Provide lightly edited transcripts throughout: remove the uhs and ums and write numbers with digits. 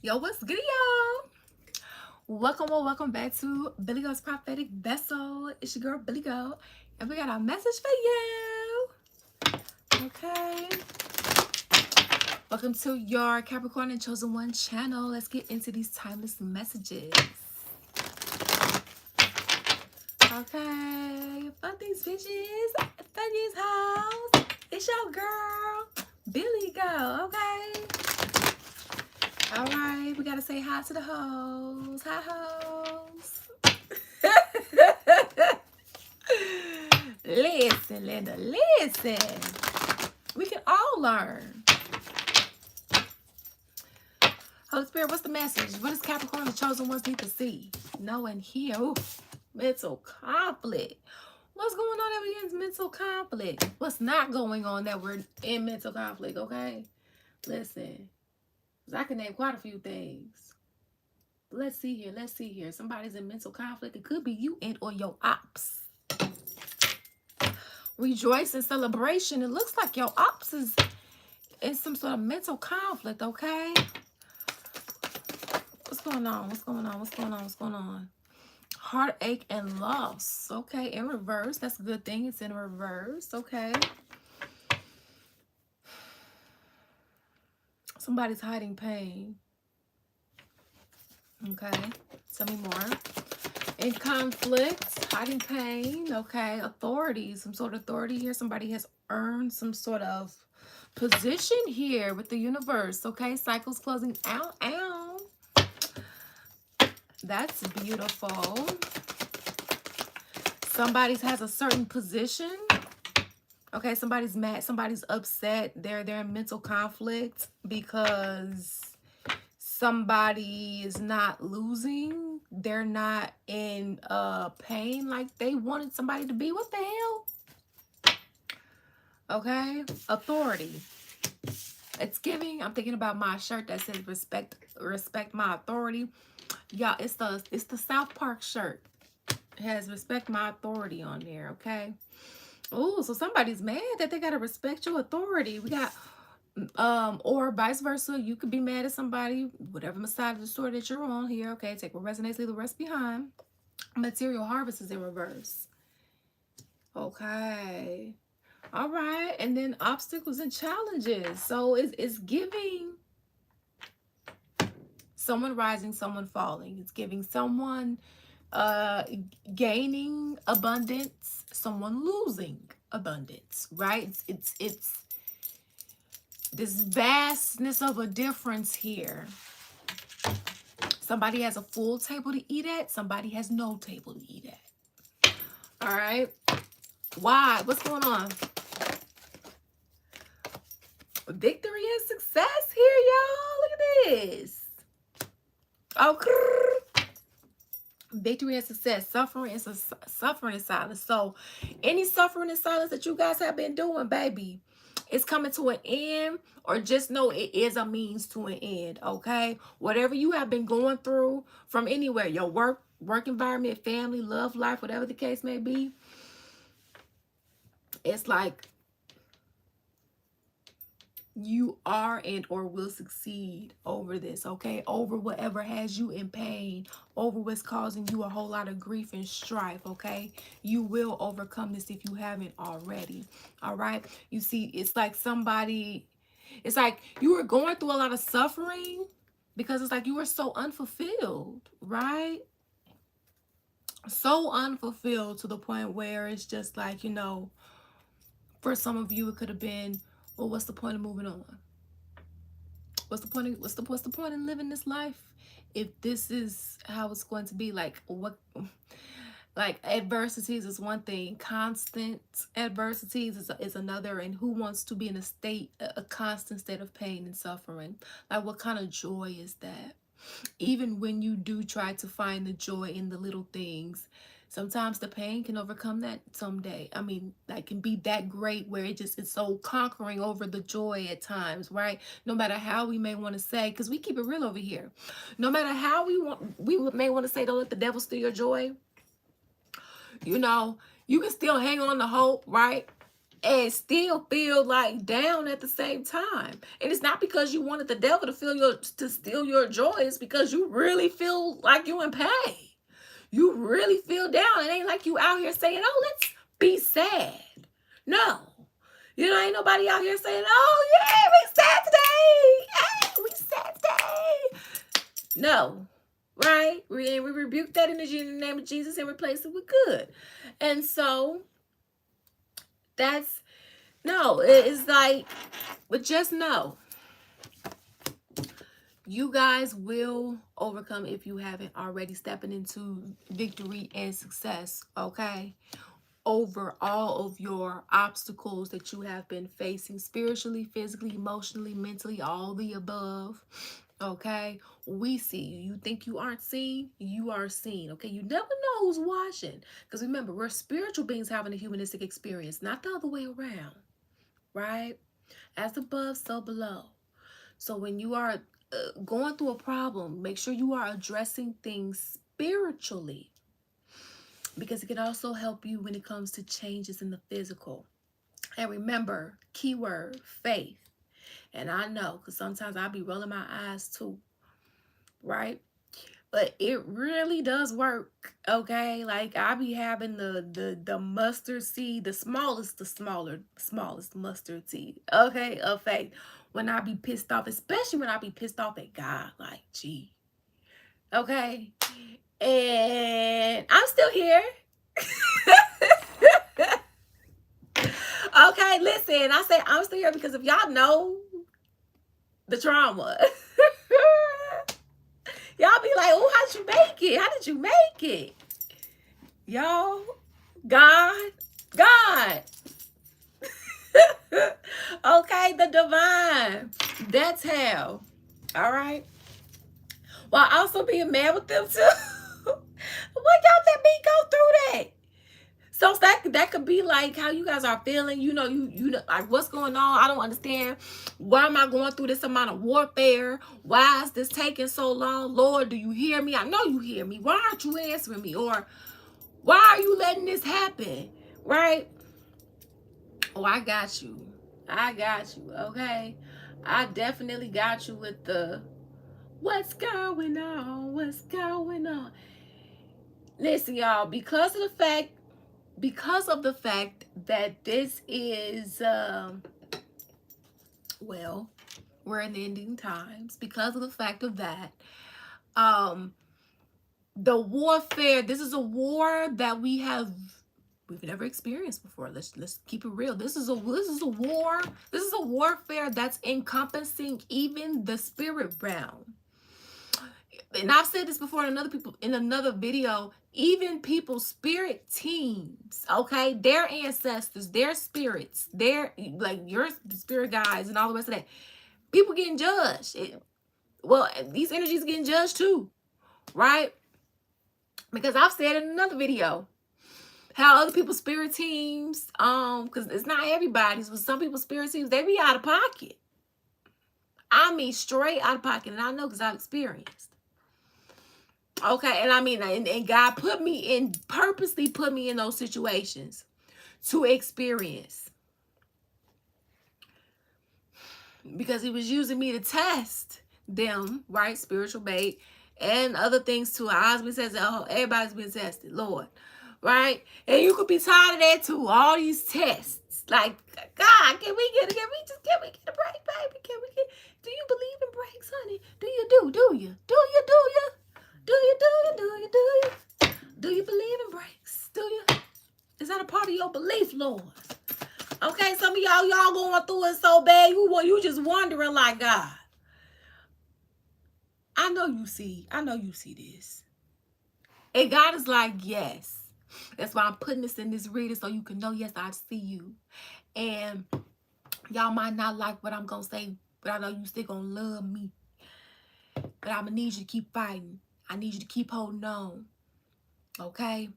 Yo, what's good, y'all? Welcome or welcome back to Billy Go's Prophetic Vessel. It's your girl, Billy Go, and we got a message for you. Okay. Welcome to your Capricorn and Chosen One channel. Let's get into these timeless messages. Okay. Fuck these bitches. Fuck these hoes. It's your girl, Billy Go. Okay. All right, we gotta say hi to the hoes. Hi, hoes. Listen, Linda, listen. We can all learn. Holy Spirit, what's the message? What does Capricorn, the chosen ones, need to see? Know and hear. Ooh, mental conflict. What's going on that we're in mental conflict? What's not going on that we're in mental conflict, okay? Listen, I can name quite a few things. Let's see here. Let's see here. Somebody's in mental conflict. It could be you and or your ops. Rejoice and celebration. It looks like your ops is in some sort of mental conflict, okay? What's going on? What's going on? What's going on? What's going on? Heartache and loss. Okay, in reverse. That's a good thing. It's in reverse. Okay. Somebody's hiding pain. Okay. Tell me more. In conflict, hiding pain. Okay. Authority. Some sort of authority here. Somebody has earned some sort of position here with the universe. Okay. Cycles closing out. Ow. That's beautiful. Somebody has a certain position. Okay, somebody's mad, somebody's upset. They're in mental conflict because somebody is not losing. They're not in pain like they wanted somebody to be. What the hell? Okay, authority. It's giving. I'm thinking about my shirt that says respect my authority. Yeah, it's the South Park shirt. It has respect my authority on there, okay? Oh, so somebody's mad that they gotta respect your authority. We got or vice versa. You could be mad at somebody, whatever side of the story that you're on here. Okay, take what resonates, leave the rest behind. Material harvest is in reverse. Okay. All right. And then obstacles and challenges. So it's giving someone rising, someone falling. It's giving someone gaining abundance, someone losing abundance, right? It's this vastness of a difference here. Somebody has a full table to eat at, somebody has no table to eat at. All right. Why? What's going on? Victory and success here, y'all. Look at this. Oh, victory and success, suffering and silence. So any suffering and silence that you guys have been doing, baby, it's coming to an end, or just know it is a means to an end. Okay, whatever you have been going through from anywhere, your work environment, family, love life, whatever the case may be, it's like you are and or will succeed over this, okay? Over whatever has you in pain, over what's causing you a whole lot of grief and strife, okay? You will overcome this if you haven't already. All right? You see, it's like it's like you were going through a lot of suffering because it's like you were so unfulfilled, right? So unfulfilled to the point where it's just like, for some of you it could have been, well, what's the point of moving on? What's the point in living this life if this is how it's going to be? Like adversities is one thing, constant adversities is another, and who wants to be in a constant state of pain and suffering? Like, what kind of joy is that? Even when you do try to find the joy in the little things, sometimes the pain can overcome that someday. I mean, that can be that great where it's so conquering over the joy at times, right? No matter how we may want to say, because we keep it real over here. No matter how we may want to say, don't let the devil steal your joy. You can still hang on to hope, right? and still feel like down at the same time. And it's not because you wanted the devil to steal your joy. It's because you really feel like you in pain. You really feel down. It ain't like you out here saying, oh, let's be sad. No. You know, ain't nobody out here saying, oh, yeah, we sad today. Hey, we sad today. No. Right? We rebuke that energy in the name of Jesus and replace it with good. And so that's, no, it's like, but just know, you guys will overcome if you haven't already, stepping into victory and success, okay? Over all of your obstacles that you have been facing spiritually, physically, emotionally, mentally, all the above. Okay, we see you. You think you aren't seen? You are seen. Okay, you never know who's watching. Because remember, we're spiritual beings having a humanistic experience, not the other way around. Right? As above, so below. So when you are going through a problem, make sure you are addressing things spiritually, because it can also help you when it comes to changes in the physical. And remember, keyword, faith. And I know, because sometimes I'll be rolling my eyes too, right? But it really does work, okay? Like, I be having the mustard seed, the smallest mustard seed, okay, of faith, when I be pissed off, especially when I be pissed off at God, like, gee, okay? And I'm still here. Okay, listen, I say I'm still here because if y'all know the trauma, y'all be like, oh, how did you make it? How did you make it? Y'all, God. Okay, the divine. That's how. All right. While also being mad with them too. What y'all let me go through that? So that could be like how you guys are feeling. You know, you know, like, what's going on? I don't understand. Why am I going through this amount of warfare? Why is this taking so long? Lord, do you hear me? I know you hear me. Why aren't you answering me? Or why are you letting this happen? Right? Oh, I got you. I got you. Okay. I definitely got you with the what's going on? What's going on? Listen, y'all, because of the fact that this is well, we're in the ending times. Because of the fact of that, the warfare, this is a war that we've never experienced before. Let's keep it real. This is a war. This is a warfare that's encompassing even the spirit realm. And I've said this before in another video, even people's spirit teams, okay, their ancestors, their spirits, their, like, your spirit guides and all the rest of that, people getting judged. Well, these energies getting judged too, right? Because I've said in another video how other people's spirit teams, because it's not everybody's, but some people's spirit teams, they be out of pocket. I mean, straight out of pocket. And I know because I've experienced. Okay, and I mean, and God purposely put me in those situations to experience. Because he was using me to test them, right? Spiritual bait and other things too. Our husband says, oh, everybody's been tested, Lord. Right? And you could be tired of that too. All these tests. Like, God, can we get a break, baby? Do you believe in breaks, honey? Do you? Do you believe in breaks? Do you? Is that a part of your belief, Lord? Okay, some of y'all going through it so bad, you just wondering, like, God, I know you see this. And God is like, yes. That's why I'm putting this in this reader, so you can know, yes, I see you. And y'all might not like what I'm going to say, but I know you still going to love me. But I'm going to need you to keep fighting. I need you to keep holding on. Okay?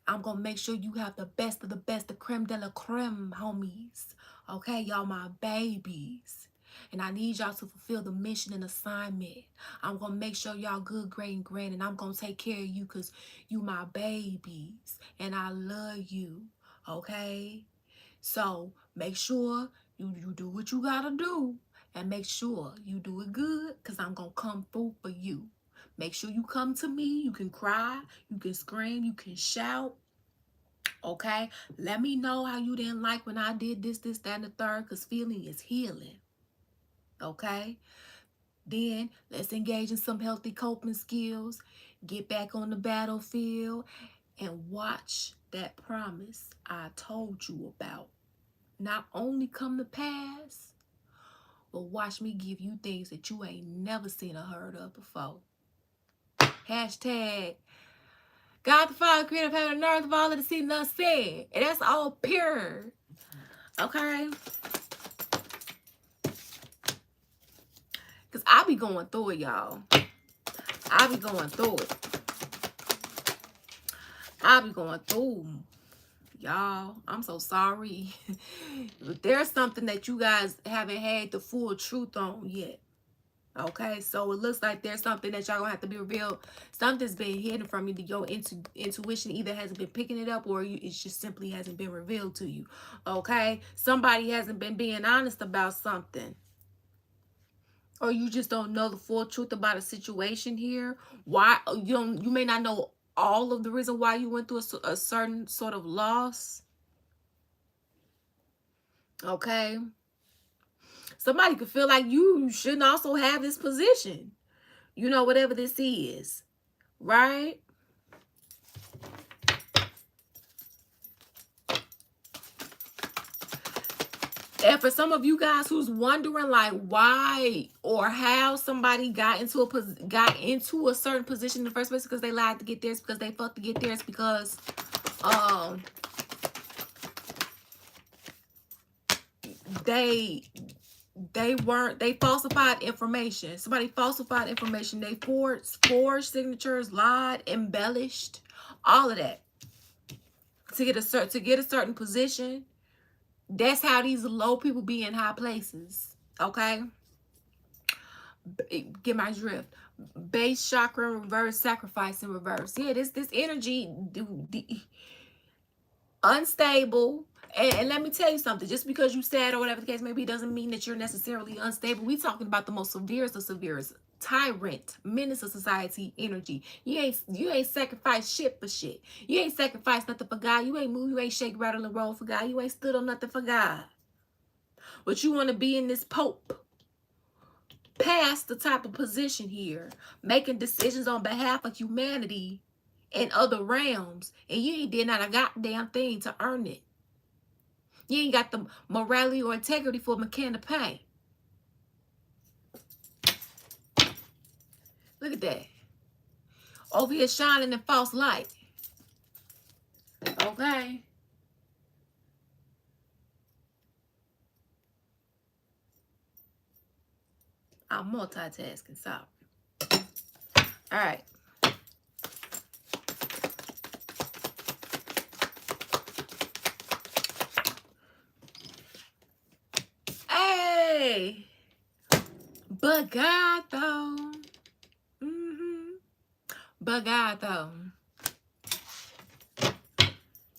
I'm going to make sure you have the best of the best, the creme de la creme, homies. Okay? Y'all my babies. And I need y'all to fulfill the mission and assignment. I'm going to make sure y'all good, great, and grand. And I'm going to take care of you because you my babies. And I love you. Okay? So make sure you do what you gotta do, and make sure you do it good, because I'm gonna come through for you. Make sure you come to me. You can cry, you can scream, you can shout. Okay, let me know how you didn't like when I did this, that, and the third, because feeling is healing. Okay, then let's engage in some healthy coping skills, get back on the battlefield, and watch that promise I told you about not only come to pass, but watch me give you things that you ain't never seen or heard of before. Hashtag God the Father, creator of heaven and earth, of all of the seen and unseen. And that's all pure. Okay? Because I be going through it, y'all. I be going through it. I be going through, y'all. I'm so sorry. But there's something that you guys haven't had the full truth on yet. Okay, so it looks like there's something that y'all gonna have to be revealed. Something's been hidden from you. Your intuition either hasn't been picking it up, or it just simply hasn't been revealed to you. Okay, somebody hasn't been being honest about something, or you just don't know the full truth about a situation here. Why you may not know all of the reason why you went through a certain sort of loss. Okay, somebody could feel like you shouldn't also have this position. You know, whatever this is, right? And for some of you guys who's wondering like why or how somebody got into a certain position in the first place, because they lied to get theirs, because they fucked to get theirs, because they falsified information. Somebody falsified information. They forged signatures, lied, embellished, all of that to get a certain position. That's how these low people be in high places. Okay, get my drift. Base chakra in reverse, sacrifice in reverse. Yeah, this energy, unstable. And let me tell you something. Just because you sad or whatever the case may be, doesn't mean that you're necessarily unstable. We talking about the most severest of severest, tyrant, menace of society energy. You ain't sacrificed shit for shit. You ain't sacrificed nothing for God. You ain't moved. You ain't shake, rattle, and roll for God. You ain't stood on nothing for God. But you want to be in this Pope past the type of position here, making decisions on behalf of humanity in other realms, and you ain't did not a goddamn thing to earn it. You ain't got the morality or integrity for a can to pay. Look at that. Over here shining in false light. Okay. I'm multitasking, sorry. All right. Hey. But God, though. But God, though.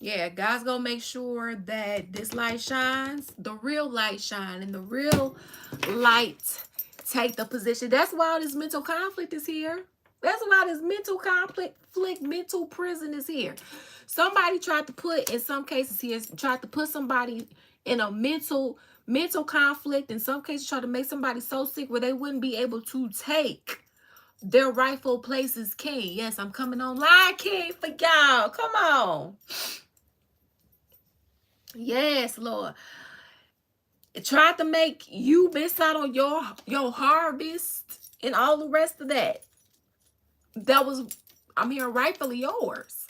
Yeah, God's gonna make sure that this light shines, the real light shine, and the real light take the position. That's why this mental conflict is here. That's why this mental conflict, mental prison is here. Somebody tried to put, in some cases here, tried to put somebody in a mental conflict. In some cases, try to make somebody so sick where they wouldn't be able to take their rightful place as king. Yes, I'm coming on live king for y'all. Come on. Yes, Lord. It tried to make you miss out on your harvest and all the rest of that. That was, I'm hearing, rightfully yours.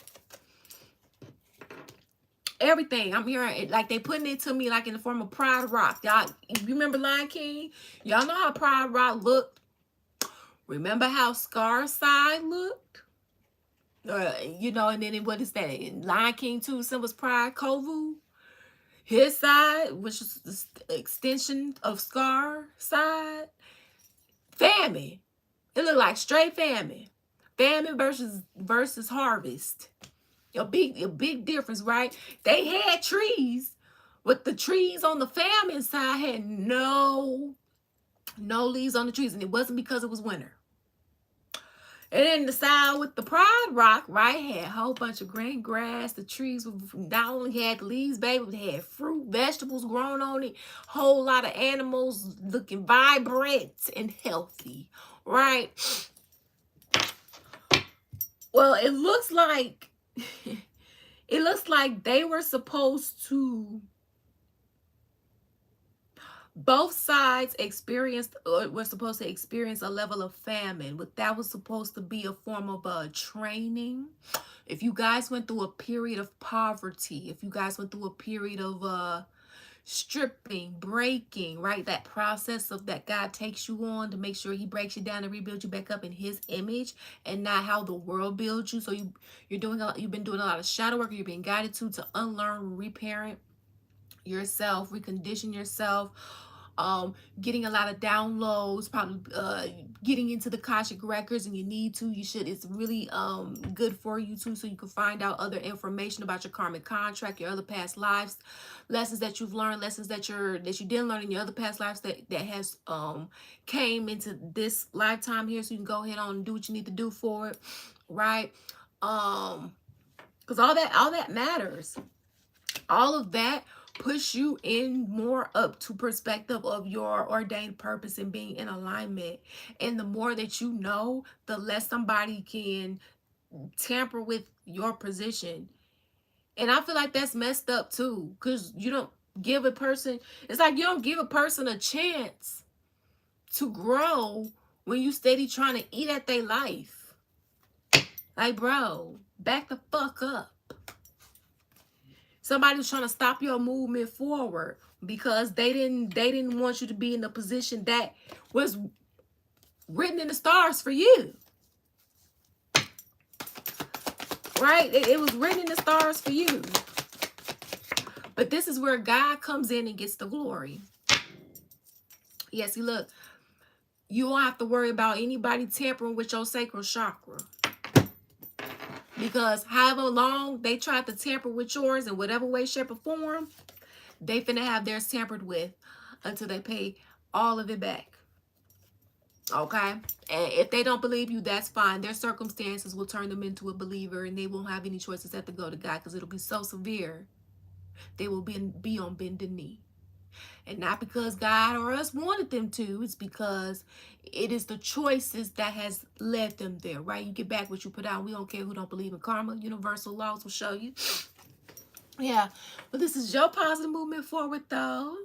Everything. I'm hearing it like they putting it to me like in the form of Pride Rock. Y'all, you remember Lion King? Y'all know how Pride Rock looked? Remember how Scar Side looked? You know, and then what is that? In Lion King 2, Simba's Pride, Kovu. His side, which is the extension of Scar side, famine. It looked like straight famine. Famine versus harvest. A big difference, right? They had trees, But the trees on the famine side had no leaves on the trees, and it wasn't because it was winter. And then the side with the Pride Rock, right, had a whole bunch of green grass. The trees not only had the leaves, baby, but they had fruit, vegetables grown on it. Whole lot of animals looking vibrant and healthy, right? Well, it looks like they were supposed to. Both sides experienced, or were supposed to experience, a level of famine, but that was supposed to be a form of training. If you guys went through a period of poverty, if you guys went through a period of stripping, breaking, right? That process of that God takes you on to make sure he breaks you down and rebuilds you back up in his image and not how the world builds you. So you've been doing a lot of shadow work. You're being guided to unlearn, reparent yourself, recondition yourself, getting a lot of downloads, probably getting into the Akashic records, and you should. It's really good for you too, so you can find out other information about your karmic contract, your other past lives, lessons that you've learned, lessons that you didn't learn in your other past lives that has came into this lifetime here, so you can go ahead on and do what you need to do for it, right? Because all that matters. All of that push you in more up to perspective of your ordained purpose and being in alignment. And the more that you know, the less somebody can tamper with your position. And I feel like that's messed up too, because you don't give a person, it's like you don't give a person a chance to grow when you steady trying to eat at their life. Like, bro, back the fuck up. Somebody was trying to stop your movement forward because they didn't want you to be in the position that was written in the stars for you. Right? It was written in the stars for you. But this is where God comes in and gets the glory. Yes, see, look, you don't have to worry about anybody tampering with your sacral chakra. Because however long they tried to tamper with yours in whatever way, shape, or form, they finna have theirs tampered with until they pay all of it back. Okay? And if they don't believe you, that's fine. Their circumstances will turn them into a believer, and they won't have any choices at to go to God, because it'll be so severe. They will be on bended knee. And not because God or us wanted them to. It's because it is the choices that has led them there, right? You get back what you put out. We don't care who don't believe in karma. Universal laws will show you. Yeah. But this is your positive movement forward, though.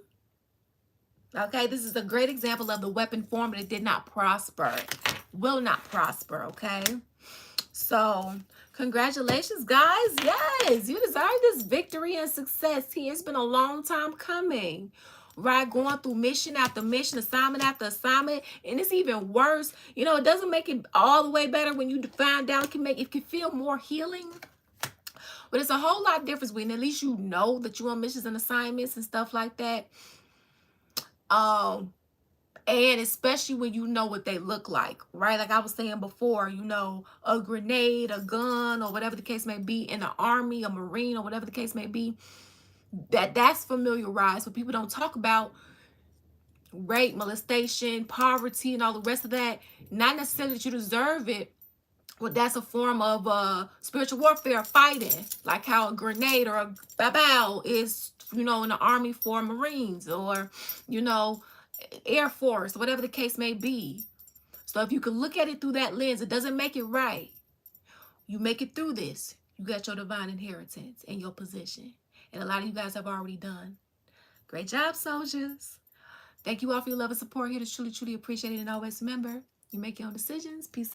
Okay? This is a great example of the weapon form that did not prosper. Will not prosper, okay? So, congratulations, guys. Yes, you deserve this victory and success here. It's been a long time coming. Right, going through mission after mission, assignment after assignment, and it's even worse. You know, it doesn't make it all the way better when you find out it can feel more healing. But it's a whole lot difference when at least you know that you're on missions and assignments and stuff like that. And especially when you know what they look like, right? Like I was saying before, you know, a grenade, a gun, or whatever the case may be in the army, a Marine, or whatever the case may be. That's familiarized, but people don't talk about rape, molestation, poverty, and all the rest of that. Not necessarily that you deserve it, but that's a form of spiritual warfare, fighting. Like how a grenade or a bow is, you know, in the army for Marines, or, you know, Air Force, whatever the case may be. So if you can look at it through that lens, it doesn't make it right. You make it through this, you got your divine inheritance and your position. And a lot of you guys have already done. Great job, soldiers. Thank you all for your love and support here. It's truly, truly appreciated. And always remember, you make your own decisions. Peace.